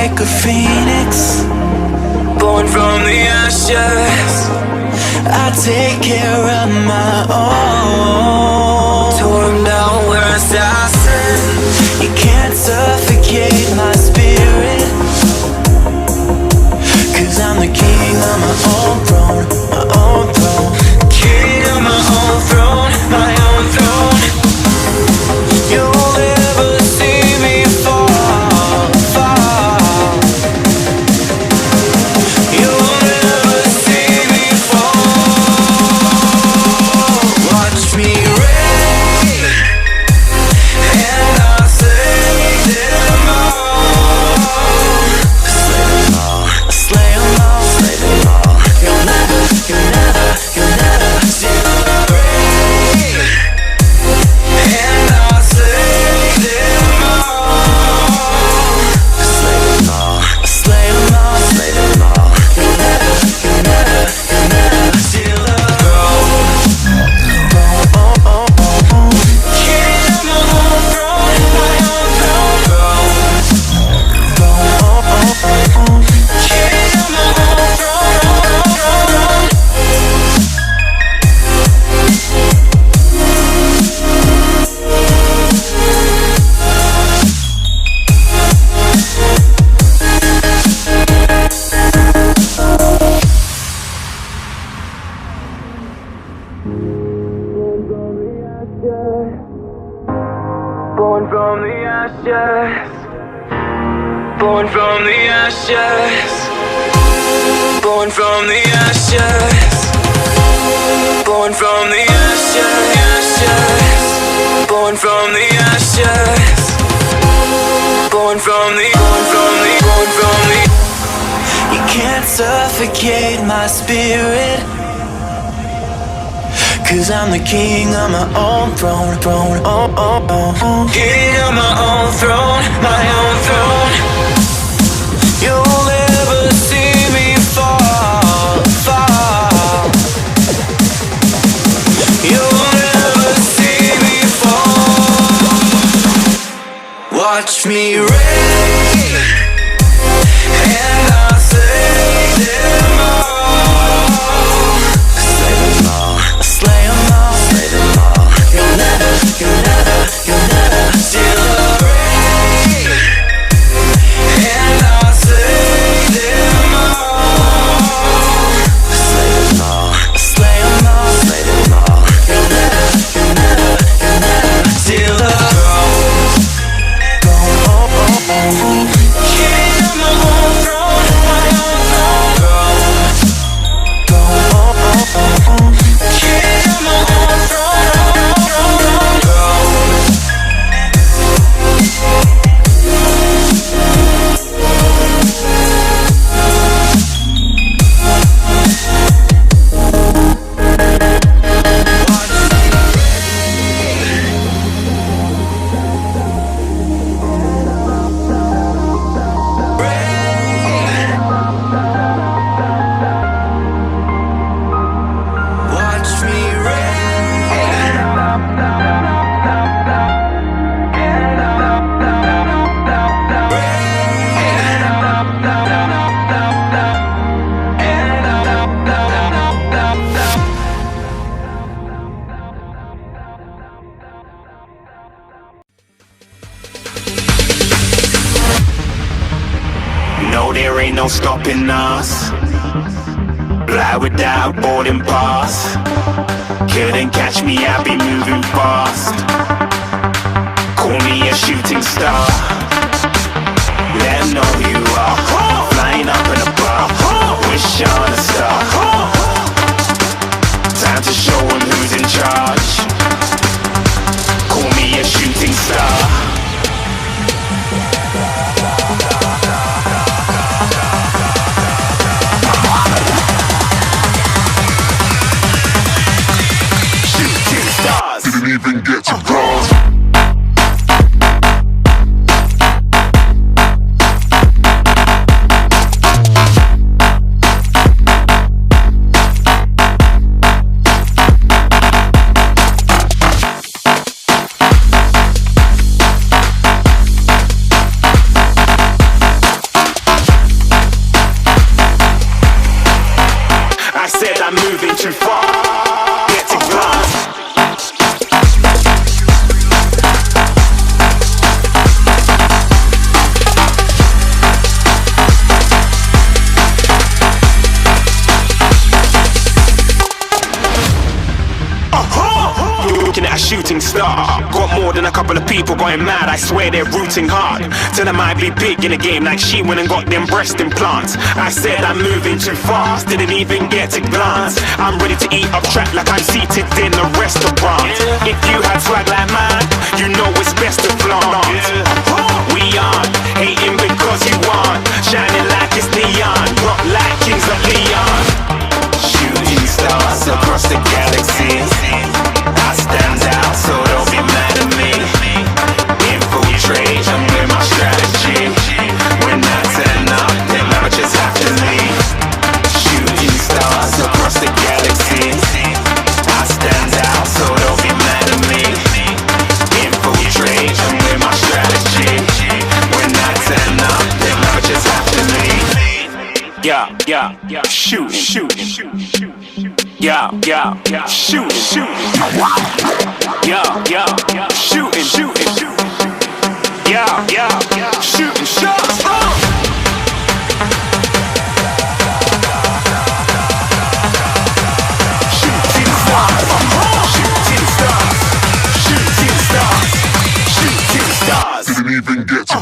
like a phoenix, born from the ashes. I take care of my own. Torn down, we're assassin. You can't suffocate my spirit, 'cause I'm the king of my own throne, my own throne. King of my own throne, my own throne. You'll never see me fall, fall. You'll never see me fall. Watch me reign, and I'll slay them all. Slay them all, slay them all, slay them all. You'll never see me reign, and I'll slay them all. Slay them all, slay them all, slay them all. You'll never see the throne. King of my own throne, my own throne. King of my own throne. Born from the ashes, born from the ashes, born from the ashes, born from the ashes, born from the ashes, born from the. You can't suffocate my spirit, 'cause I'm the king of my own throne, throne, oh, oh, oh. King of my own throne, my own throne. You'll never see me fall, fall. You'll never see me fall. Watch me reign, and I'll slay them all. Slay them all, slay them all, slay them all. You'll never see the rain, and I'll slay them all. Slay them all, slay them all, slay them all. You'll never see the throne. King of my own throne, my own throne. King of my own No, there ain't no stopping us. Fly without boarding pass. Couldn't catch me, I be moving fast. Call me a shooting star. Let 'em know who you are. Flying up in a bar. Wish on a star. Time to show 'em who's in charge. Call me a shooting star. Didn't even get to cross. I'm moving too far. Get to glance. Looking at a shooting star. Got more than a couple of people going mad, I swear they're rooting hard. Tell them I'd be big in the game like she went and got them breast implants. I said I'm moving too fast, didn't even get to glance. I'm ready to eat up track like I'm seated in a restaurant. If you had swag like mine, you know it's best to flaunt. We aren't hating because you aren't shining like it's neon, rock like kings of Leon. Shooting stars across the galaxy. I stand out, so don't be mad at me. Infiltrate, I'm with my strategy. When I turn up, then I just have to leave. Shooting stars across the galaxy. I stand out, so don't be mad at me. Infiltrate, I'm with my strategy. When I turn up, then I just have to leave. Yeah, shooting. Yeah, shooting. Yeah, shooting. Yeah, shooting shots. Shooting stars. Didn't even get to